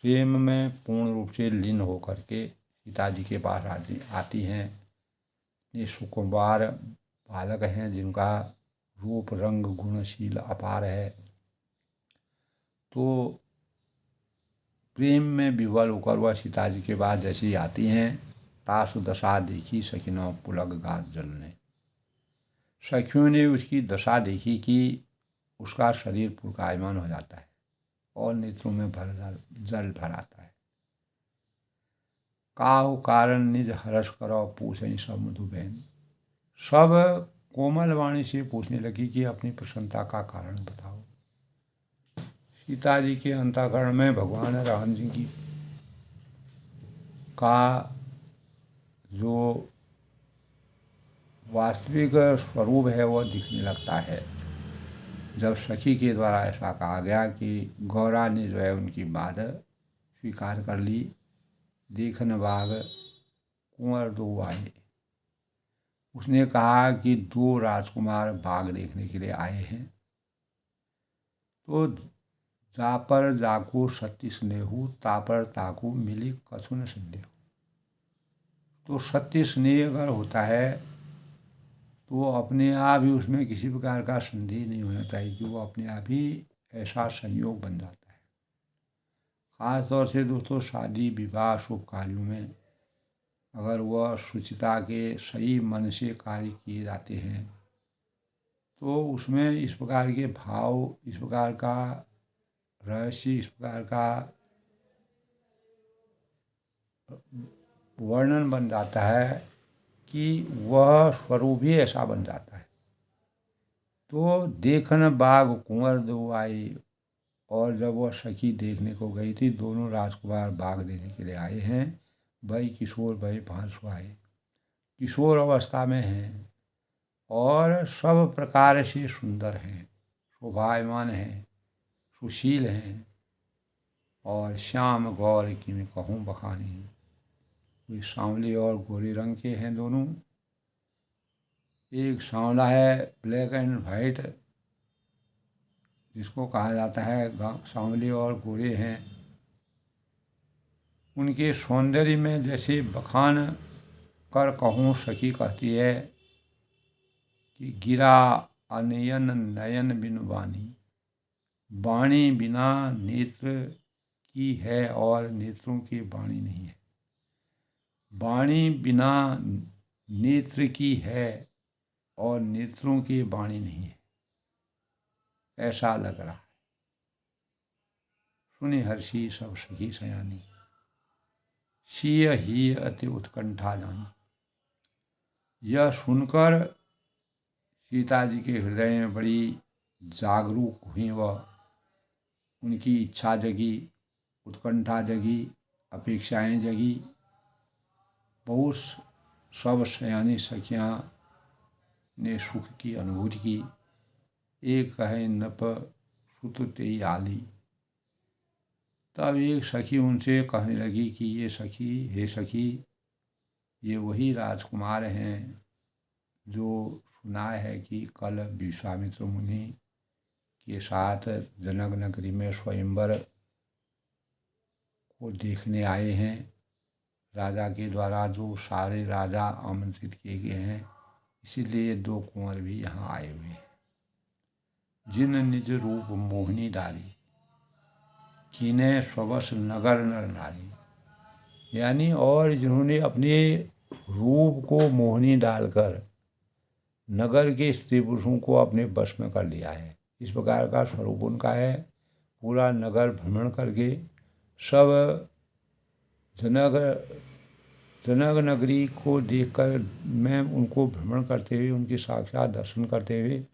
प्रेम में पूर्ण रूप से लीन होकर के सीता जी के पास आती हैं। ये सुकुमार बालक हैं जिनका रूप रंग गुणशील अपार है। तो प्रेम में विह्वल होकर वह सीता जी के पास जैसे ही आती हैं, तासु दशा देखी सखिनों पुलक गात जलने। सखियों ने उसकी दशा देखी कि उसका शरीर पुलकायमान हो जाता है और नेत्रों में जल भर आता है। काहु कारण निज हर्ष करो, पूछें सब मधुबैन। सब कोमल वाणी से पूछने लगी कि अपनी प्रसन्नता का कारण बताओ। सीता जी के अंतःकरण में भगवान राम जी की का जो वास्तविक स्वरूप है वह दिखने लगता है। जब सखी के द्वारा ऐसा कहा गया कि गौरा ने जो है उनकी बात स्वीकार कर ली। देखन बाग कुंवर दो आए, उसने कहा कि दो राजकुमार बाग देखने के लिए आए हैं। तो जापर जाको सत्य स्नेहु, तापर ताकू मिली कछुन संदेह। तो सत्य स्नेह अगर होता है तो अपने आप ही उसमें किसी प्रकार का संदेह नहीं होना चाहिए कि वो अपने आप ही ऐसा संयोग बन जाता है। ख़ास तौर से दोस्तों शादी विवाह शुभ कार्यों में अगर वह शुचिता के सही मन से कार्य किए जाते हैं तो उसमें इस प्रकार के भाव, इस प्रकार का रहस्य, इस प्रकार का वर्णन बन जाता है कि वह स्वरूप ही ऐसा बन जाता है। तो देखन बाग कुंवर दो आई, और जब वह सखी देखने को गई थी, दोनों राजकुमार बाग देने के लिए आए हैं। भाई किशोर भाई भांसु आए, किशोर अवस्था में हैं और सब प्रकार से सुंदर हैं, शोभायमान हैं, सुशील हैं, और श्याम गौर की मैं कहूँ बखानी। कोई सांवले और गोरे रंग के हैं दोनों। एक सांवला है ब्लैक एंड वाइट, जिसको कहा जाता है सांवले और गोरे हैं। उनके सौंदर्य में जैसे बखान कर कहूँ सखी कहती है कि गिरा अनयन नयन बिन वाणी, वाणी बिना नेत्र की है और नेत्रों की वाणी नहीं है। वाणी बिना नेत्र की है और नेत्रों की वाणी नहीं है, ऐसा लग रहा है। सुनि हर्षी सब सखी सयानी, सिय ही अति उत्कंठा जानी। यह सुनकर सीता जी के हृदय में बड़ी जागरूक हुई, वह उनकी इच्छा जगी, उत्कंठा जगी, अपेक्षाएं जगी। बहुत सब सयानी सखियाँ ने सुख की अनुभूति की। एक कहे नप सुत तेई आली, तब एक सखी उनसे कहने लगी कि ये सखी, हे सखी, ये वही राजकुमार हैं जो सुना है कि कल विश्वामित्र मुनि के साथ जनक नगरी में स्वयंवर को देखने आए हैं। राजा के द्वारा जो सारे राजा आमंत्रित किए गए हैं, इसीलिए दो कुंवर भी यहाँ आए हुए हैं। जिन निज रूप मोहिनी डाली, कीने स्ववश नगर नर नारी। यानी और जिन्होंने अपने रूप को मोहिनी डालकर नगर के स्त्री पुरुषों को अपने वश में कर लिया है। इस प्रकार का स्वरूप उनका है। पूरा नगर भ्रमण करके सब जनक नगरी को देखकर, मैं उनको भ्रमण करते हुए, उनके साक्षात दर्शन करते हुए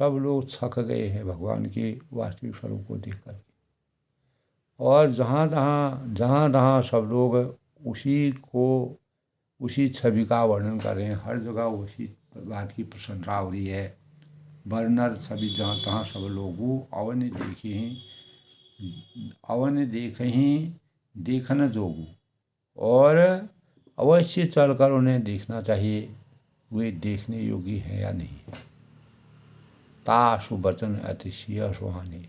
सब लोग थक गए हैं भगवान के वास्तविक स्वरूप को देखकर। और जहाँ तहाँ सब लोग उसी छवि का वर्णन कर रहे हैं। हर जगह उसी बात की प्रशंसा हो रही है। वर्णर सभी जहाँ तहाँ सब लोगों अवन देखे ही देखन जोगू, और अवश्य चलकर उन्हें देखना चाहिए, वे देखने योगी हैं या नहीं। तासु वचन अतिशय सुहाने,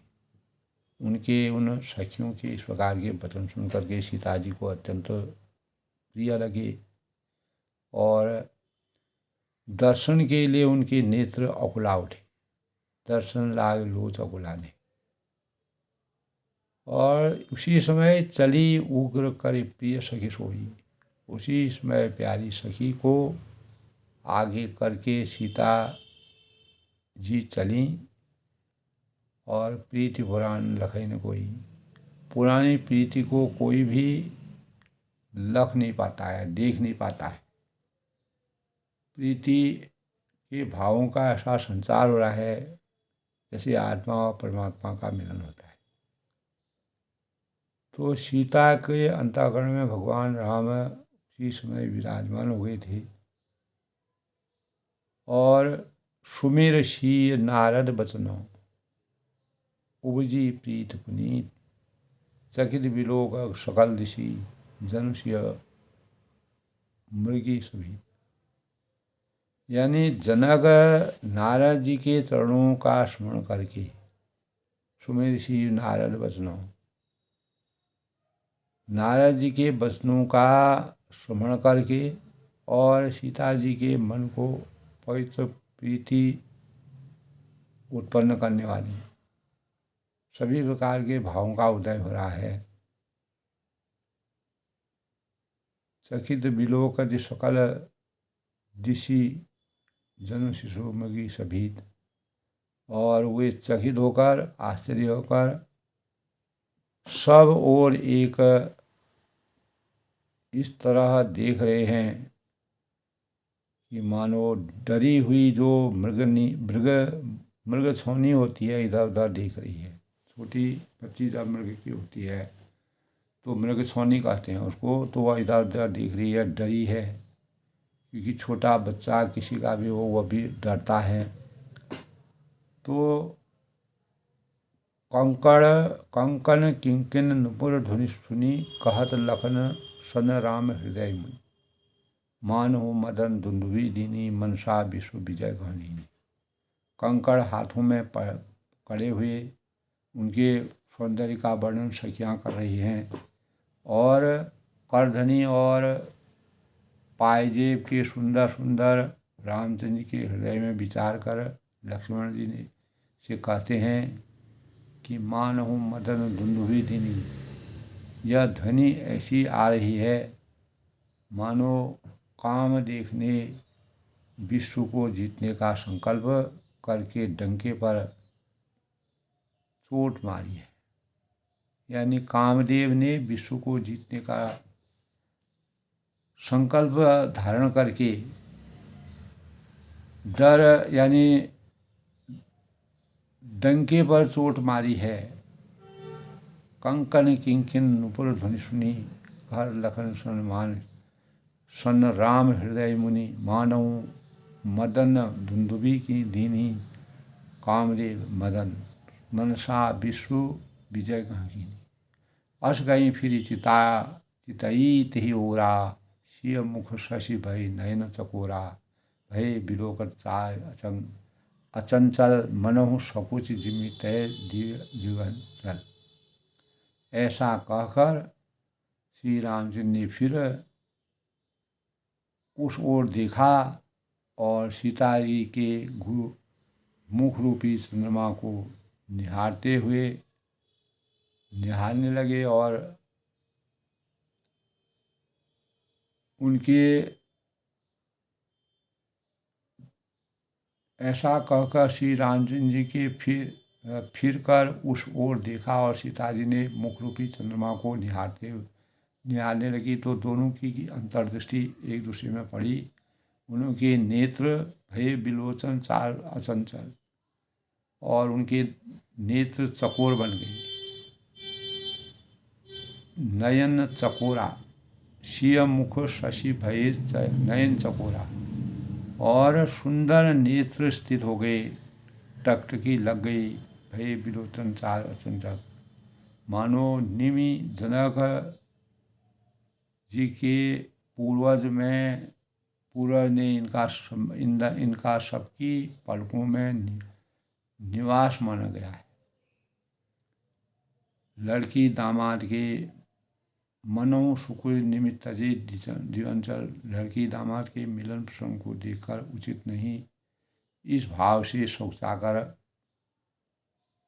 उनके उन सखियों के इस प्रकार के वचन सुन करके सीता जी को अत्यंत प्रिय लगे, और दर्शन के लिए उनके नेत्र अकुला उठे। दर्शन लाग लोच अकुलाने। और उसी समय चली उग्र कर प्रिय सखी सोई। उसी समय प्यारी सखी को आगे करके सीता जी चली, और प्रीति पुराण लखे न कोई। पुरानी प्रीति को कोई भी लख नहीं पाता है, देख नहीं पाता है। प्रीति के भावों का ऐसा संचार हो रहा है जैसे आत्मा और परमात्मा का मिलन होता है। तो सीता के अंतःकरण में भगवान राम उसी समय विराजमान हुए थे। और सुमिर सी नारद बचनो, उपजी प्रीत पुनीत, चकित विलोक सकल दिशि, जनुष्य मृगी सभी। यानी जनक नारद जी के चरणों का स्मरण करके, सुमेर सी नारद वचनों, नारद जी के वचनों का स्मरण करके, और सीता जी के मन को पवित्र प्रीति उत्पन्न करने वाली सभी प्रकार के भावों का उदय हो रहा है। चकित विलोक सकल दिशि, जन शिशु मृगी सभीत। और वे चकित होकर, आश्चर्य होकर सब और एक इस तरह देख रहे हैं कि मानो डरी हुई जो मृग छौनी होती है, इधर उधर देख रही है। छोटी बच्ची जब मृग की होती है तो मृग छौनी कहते हैं उसको। तो वह इधर उधर देख रही है, डरी है, क्योंकि छोटा बच्चा किसी का भी हो वह भी डरता है। तो कंकण किंकिन नुपुर ध्वनि सुनी, कहत लखन सन राम हृदय मुनि। मान हो मदन दुंदुभी दीनी, मनसा विश्व विजय घनीनी। कंकड़ हाथों में पड़े हुए उनके सौंदर्य का वर्णन सखियाँ कर रही हैं, और करधनी और पायजेब के सुंदर सुंदर रामचंद्र के हृदय में विचार कर लक्ष्मण जी ने से कहते हैं कि मानहु मदन दुंदुभी दीनी। यह ध्वनि ऐसी आ रही है मानो काम देखने, विश्व को जीतने का संकल्प करके डंके पर चोट मारी है। यानी कामदेव ने विश्व को जीतने का संकल्प धारण करके डर यानी डंके पर चोट मारी है। कंकन किंकिन नुपुर ध्वनि सुनी, घर लखन सन राम हृदय मुनि। मानव मदन दुंदुभी की दीनी, कामदेव मदन मनसा विश्व विजय घनीनी। अस गई फिर चितई तिहि ओरा, सिय मुख शशि भय नयन चकोरा। भय बिलोकत चाय अचंचल, मनहु सकुच जिमि तय जीवन जल। ऐसा कहकर श्री रामचंद्र ने फिर उस ओर देखा और सीता जी के मुख रूपी चंद्रमा को निहारने लगे, और उनके ऐसा कहकर श्री रामचंद्र जी के फिर कर उस ओर देखा, और सीता जी ने मुख रूपी चंद्रमा को निहारने लगी। तो दोनों की अंतर्दृष्टि एक दूसरे में पड़ी। उनके नेत्र भय बिलोचन चार अचंचल, और उनके नेत्र चकोर बन गए। नयन चकोरा, सिय मुख शशि भय नयन चकोरा, और सुंदर नेत्र स्थित हो गए, टकटकी लग गई। भय बिलोचन चार अचंचल, मानो निमि जनक जी के पूर्वज ने इनका सबकी पलकों में निवास माना गया है। लड़की दामाद के मनो सुकुल निमित्त दिवंचल, लड़की दामाद के मिलन प्रसंग को देखकर उचित नहीं, इस भाव से शोचाकर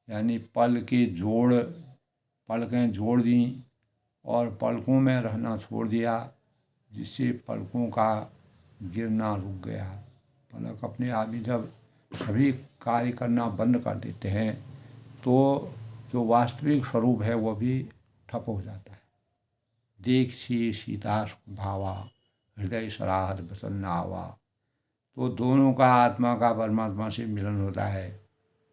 यानी पलकें जोड़ दी और पलकों में रहना छोड़ दिया, जिससे पलकों का गिरना रुक गया। पलक अपने आप ही जब सभी कार्य करना बंद कर देते हैं तो जो वास्तविक स्वरूप है वह भी ठप हो जाता है। देख सी सीता सुख भावा, हृदय सराहत बचन न आवा। तो दोनों का आत्मा का परमात्मा से मिलन होता है।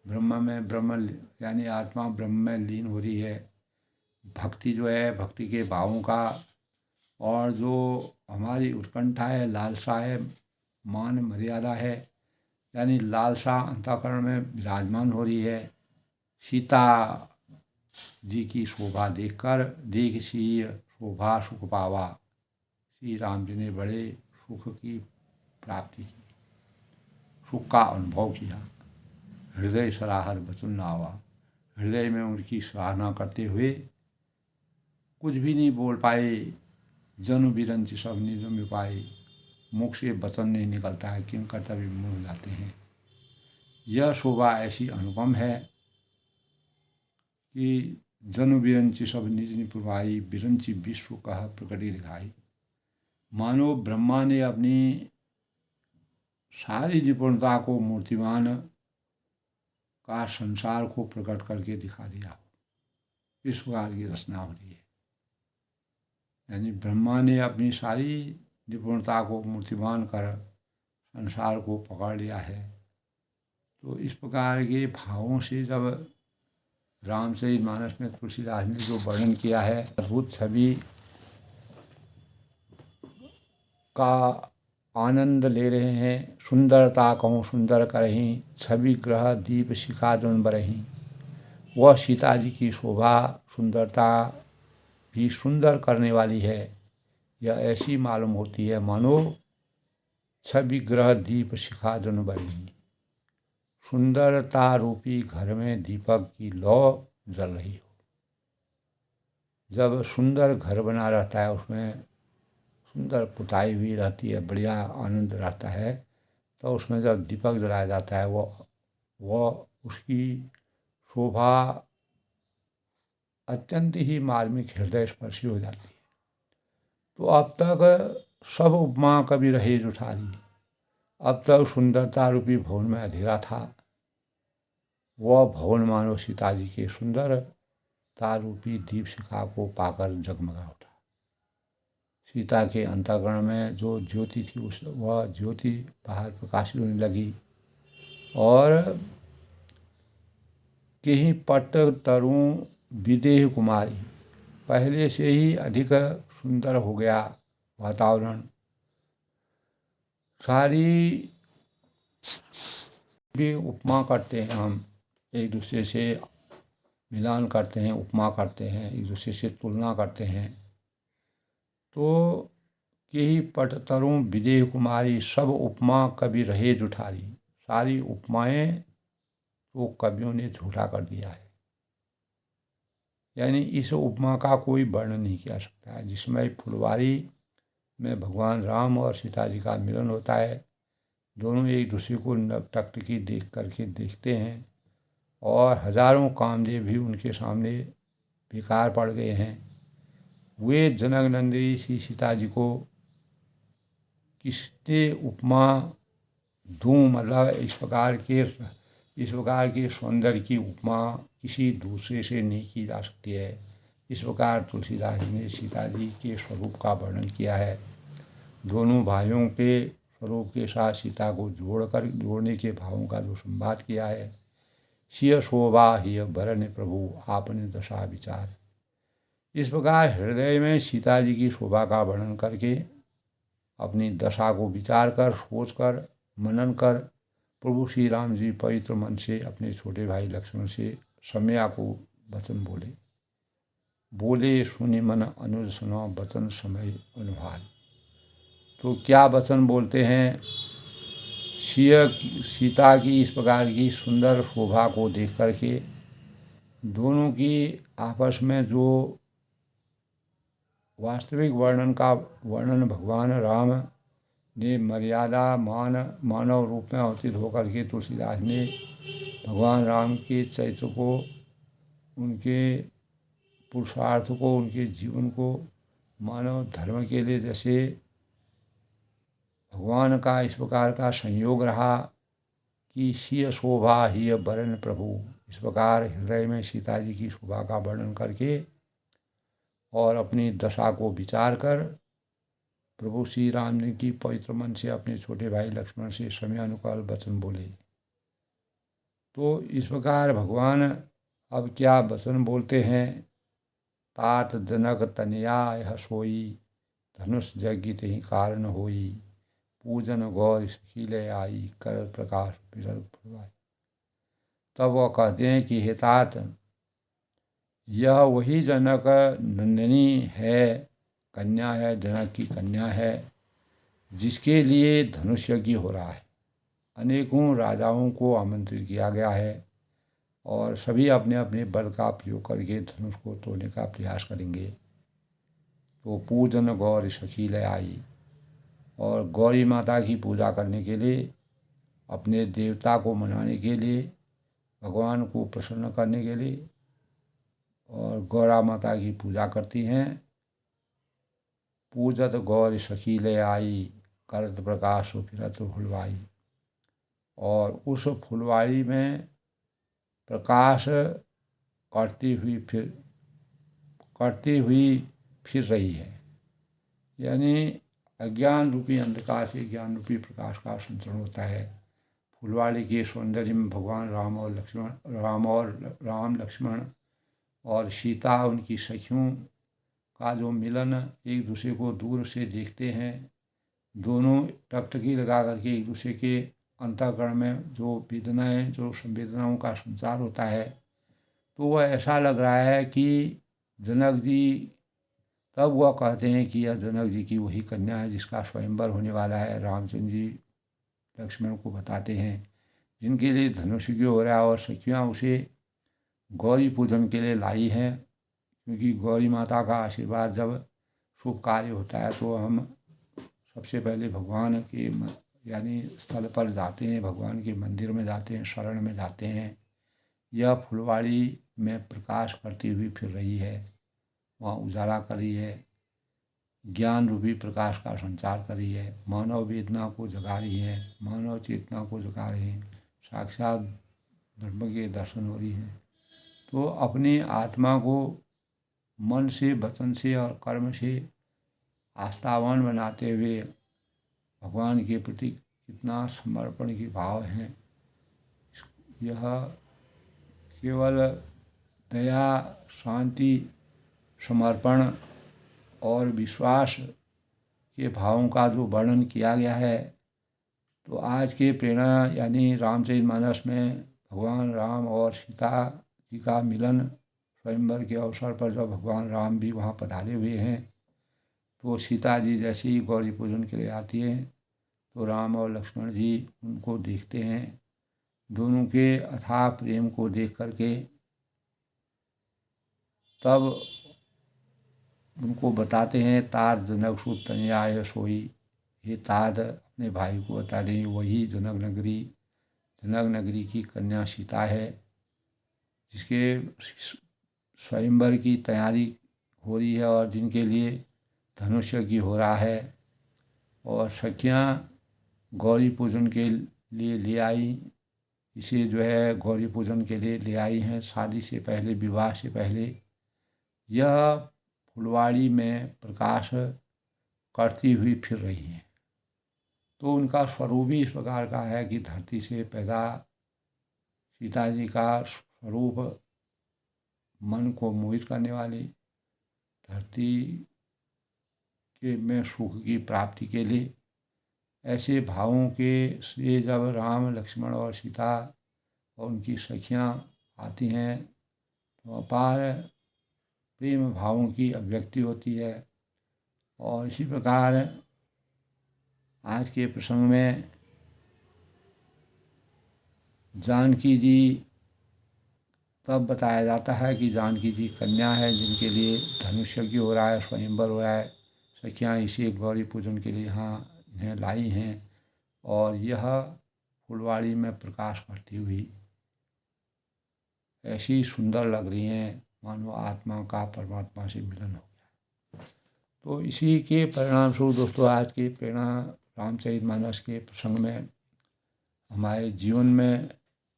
ब्रह्म यानी आत्मा ब्रह्म में लीन हो रही है। भक्ति जो है भक्ति के भावों का, और जो हमारी उत्कंठा है, लालसा है, मान मर्यादा है, यानी लालसा अंतःकरण में विराजमान हो रही है। सीता जी की शोभा देखकर देख सी शोभा सुख पावा, श्री राम जी ने बड़े सुख की प्राप्ति की, सुख का अनुभव किया। हृदय सराहर बचन न आवा, हृदय में उनकी सराहना करते हुए कुछ भी नहीं बोल पाए। जनु बिरंच सब निज में पाए, मुख से वचन नहीं निकलता है, किन कर्तव्य मुँह लाते हैं। यह शोभा ऐसी अनुपम है कि जनु बिरंची सब निज निपुभाई, बिरंची विश्व कह प्रकटी दिखाई। मानो ब्रह्मा ने अपनी सारी निपुणता को मूर्तिमान का संसार को प्रकट करके दिखा दिया। इस प्रकार की रचना हो रही है। यानी ब्रह्मा ने अपनी सारी निपुणता को मूर्तिमान कर संसार को पकड़ लिया है। तो इस प्रकार के भावों से जब रामचरितमानस में तुलसीदास ने जो वर्णन किया है, अद्भुत छवि का आनंद ले रहे हैं। सुंदरता कहूँ सुंदर करहीं, छवि ग्रह दीप शिखा जोन बरहीं। वह सीता जी की शोभा सुंदरता भी सुंदर करने वाली है। यह ऐसी मालूम होती है मानो छवि ग्रह दीप शिखा जोन बरहीं। सुंदरता रूपी घर में दीपक की लौ जल रही हो। जब सुंदर घर बना रहता है, उसमें सुंदर पुताई हुई रहती है, बढ़िया आनंद रहता है, तो उसमें जब दीपक जलाया जाता है वो उसकी शोभा अत्यंत ही मार्मिक हृदय स्पर्शी हो जाती है। तो अब तक सब उपमा कभी रहे जुठारी। अब तक सुंदरता रूपी भवन में अंधेरा था, वह भवन मानो सीता जी के सुंदरता रूपी दीप शिखा को पाकर जगमगा उठा। सीता के अंतःकरण में जो ज्योति थी वह ज्योति बाहर प्रकाशित होने लगी और केहि पट तरुण विदेह कुमारी, पहले से ही अधिक सुंदर हो गया वातावरण। सारी भी उपमा करते हैं, हम एक दूसरे से मिलान करते हैं, उपमा करते हैं, एक दूसरे से तुलना करते हैं। तो केहि पट तरुण विदेह कुमारी, सब उपमा कवि रहे जुठारी। सारी उपमाएं तो कवियों ने झूठा कर दिया है। यानी इस उपमा का कोई वर्णन नहीं किया सकता है। जिसमें फुलवारी में भगवान राम और सीता जी का मिलन होता है, दोनों एक दूसरे को टकटकी देख करके देखते हैं और हजारों कामदेव भी उनके सामने बेकार पड़ गए हैं। वे जनक नंदी सी सीता जी को किसने उपमा दूँ, मतलब इस प्रकार के सौंदर्य की उपमा किसी दूसरे से नहीं की जा सकती है। इस प्रकार तुलसीदास जी ने सीता जी के स्वरूप का वर्णन किया है। दोनों भाइयों के स्वरूप के साथ सीता को जोड़ने के भावों का जो संवाद किया है। सिय शोभा हिय बरन प्रभु, आपने दशा विचार। इस प्रकार हृदय में सीता जी की शोभा का वर्णन करके अपनी दशा को विचार कर, सोच कर, मनन कर प्रभु श्री राम जी पवित्र मन से अपने छोटे भाई लक्ष्मण से समया को वचन बोले सुनि मन अनुज सुनो वचन समय अनुभाल। तो क्या वचन बोलते हैं? सीता की इस प्रकार की सुंदर शोभा को देख करके दोनों की आपस में जो वास्तविक वर्णन भगवान राम ने मर्यादा मानव रूप में अवतीर्ण होकर के तुलसीदास ने भगवान राम के चरित्र को, उनके पुरुषार्थ को, उनके जीवन को मानव धर्म के लिए जैसे भगवान का इस प्रकार का संयोग रहा कि सिय शोभा हिय बरन प्रभु, इस प्रकार हृदय में सीता जी की शोभा का वर्णन करके और अपनी दशा को विचार कर प्रभु श्री राम ने की पवित्र मन से अपने छोटे भाई लक्ष्मण से समयानुकाल वचन बोले। तो इस प्रकार भगवान अब क्या वचन बोलते हैं? तात जनक तनया यह सोई, धनुष यज्ञ ही कारण होई। पूजन गौर सखील आई, कर प्रकाश विरल फुलवाई। तब वह कहते हैं कि हे तात, यह वही जनक नंदिनी है, कन्या है, जनक की कन्या है, जिसके लिए धनुष यज्ञ हो रहा है। अनेकों राजाओं को आमंत्रित किया गया है और सभी अपने अपने बल का प्रयोग करके धनुष को तोड़ने का प्रयास करेंगे। तो पूजन गौर सखील आई, और गौरी माता की पूजा करने के लिए, अपने देवता को मनाने के लिए, भगवान को प्रसन्न करने के लिए और गौरा माता की पूजा करती हैं। पूजत गौर सखील आई, करत प्रकाश फिरत फुलवाई। और उस फुलवाड़ी में प्रकाश करती हुई फिर रही है। यानी अज्ञान रूपी अंधकार से ज्ञान रूपी प्रकाश का संचरण होता है। फुलवाड़ी के सौंदर्य में भगवान राम लक्ष्मण और सीता उनकी सखियों का जो मिलन, एक दूसरे को दूर से देखते हैं, दोनों टकटकी लगा करके एक दूसरे के अंतःकरण में जो वेदनाएं, जो संवेदनाओं का संचार होता है, तो वह ऐसा लग रहा है कि जनक जी, तब वह कहते हैं कि यह जनक जी की वही कन्या है जिसका स्वयंवर होने वाला है। रामचंद्र जी लक्ष्मण को बताते हैं, जिनके लिए धनुष यज्ञ हो रहा है और सखियाँ उसे गौरी पूजन के लिए लाई हैं, क्योंकि गौरी माता का आशीर्वाद जब शुभ कार्य होता है तो हम सबसे पहले भगवान के यानी स्थल पर जाते हैं, भगवान के मंदिर में जाते हैं, शरण में जाते हैं। यह फुलवाड़ी में प्रकाश करती हुई फिर रही है, वहाँ उजाला कर रही है, ज्ञान रूपी प्रकाश का संचार कर रही है, मानव वेदना को जगा रही है, मानव चेतना को जगा रही है, साक्षात ब्रह्म के दर्शन हो रही है। तो अपनी आत्मा को मन से, वचन से और कर्म से आस्थावान बनाते हुए भगवान के प्रति कितना समर्पण की भाव है, यह केवल दया, शांति, समर्पण और विश्वास के भावों का जो वर्णन किया गया है, तो आज के प्रेरणा यानी रामचरितमानस में भगवान राम और सीता जी का मिलन स्वयंवर के अवसर पर जब भगवान राम भी वहाँ पधारे हुए हैं, तो सीता जी जैसे ही गौरी पूजन के लिए आती हैं तो राम और लक्ष्मण जी उनको देखते हैं। दोनों के अथाह प्रेम को देख करके तब उनको बताते हैं, तात जनक सुत तनयाय सोई। ये तात अपने भाई को बता दें, वही जनक नगरी की कन्या सीता है, जिसके स्वयंवर की तैयारी हो रही है और जिनके लिए धनुष यज्ञ हो रहा है। और सखियाँ गौरी पूजन के लिए ले आई, इसे जो है गौरी पूजन के लिए ले आई हैं शादी से पहले, विवाह से पहले। यह फुलवाड़ी में प्रकाश करती हुई फिर रही हैं। तो उनका स्वरूप ही इस प्रकार का है कि धरती से पैदा सीता जी का स्वरूप मन को मोहित करने वाली, धरती के में सुख की प्राप्ति के लिए ऐसे भावों के से जब राम लक्ष्मण और सीता और उनकी सखियाँ आती हैं तो अपार प्रेम भावों की अभिव्यक्ति होती है। और इसी प्रकार आज के प्रसंग में जानकी जी तब बताया जाता है कि जानकी जी कन्या है, जिनके लिए धनुष यज्ञ हो रहा है, स्वयंवर हो रहा है। सखियाँ इसी गौरी पूजन के लिए यहाँ इन्हें लाई हैं और यह फुलवाड़ी में प्रकाश करती हुई ऐसी सुंदर लग रही हैं मानो आत्मा का परमात्मा से मिलन हो गया। तो इसी के परिणाम स्वरूप दोस्तों आज की प्रेरणा रामचरितमानस के प्रसंग में हमारे जीवन में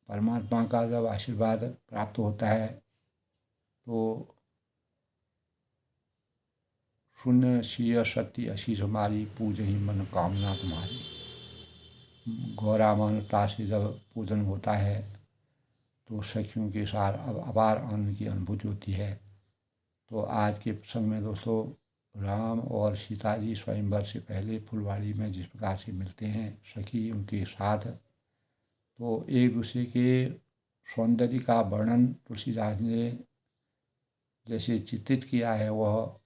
परमात्मा का जब आशीर्वाद प्राप्त होता है तो शून्य शीय सत्य अशीष हमारी पूजहि मन कामना तुम्हारी। गौरामानता से जब पूजन होता है तो सखियों के साथ अपार आनंद की अनुभूति होती है। तो आज के प्रसंग में दोस्तों राम और सीता जी स्वयंवर से पहले फुलवाड़ी में जिस प्रकार से मिलते हैं सखी उनके साथ, तो एक दूसरे के सौंदर्य का वर्णन तुलसीदास ने जैसे चित्रित किया है वह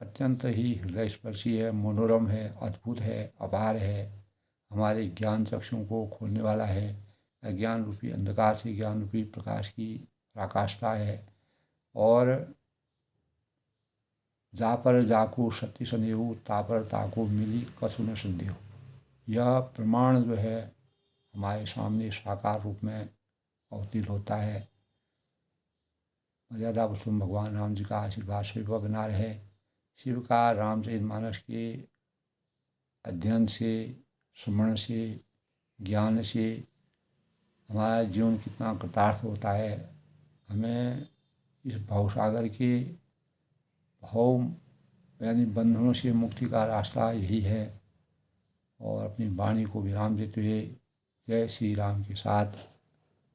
अत्यंत ही हृदय स्पर्शी है, मनोरम है, अद्भुत है, अपार है, हमारे ज्ञान चक्षुओं को खोलने वाला है। अज्ञान रूपी अंधकार से ज्ञान रूपी प्रकाश की पराकाष्ठा है। और जा पर जाको सत्य संदेहु, ता पर ताको मिली कछु न संदेह। यह प्रमाण जो है हमारे सामने साकार रूप में अवतीर्ण होता है। मर्यादा पुरुषोत्तम भगवान राम जी का आशीर्वाद शिव पर बना रहे। शिव का रामचरितमानस के अध्ययन से, स्मरण से, ज्ञान से हमारा जीवन कितना कृतार्थ होता है। हमें इस भवसागर के भाव यानी बंधनों से मुक्ति का रास्ता यही है। और अपनी वाणी को विराम देते हुए जय श्री राम के साथ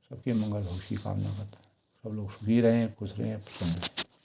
सबके मंगल भविष्य की कामना करता हूँ। सब लोग सुखी रहें, खुश रहें, प्रसन्न रहें।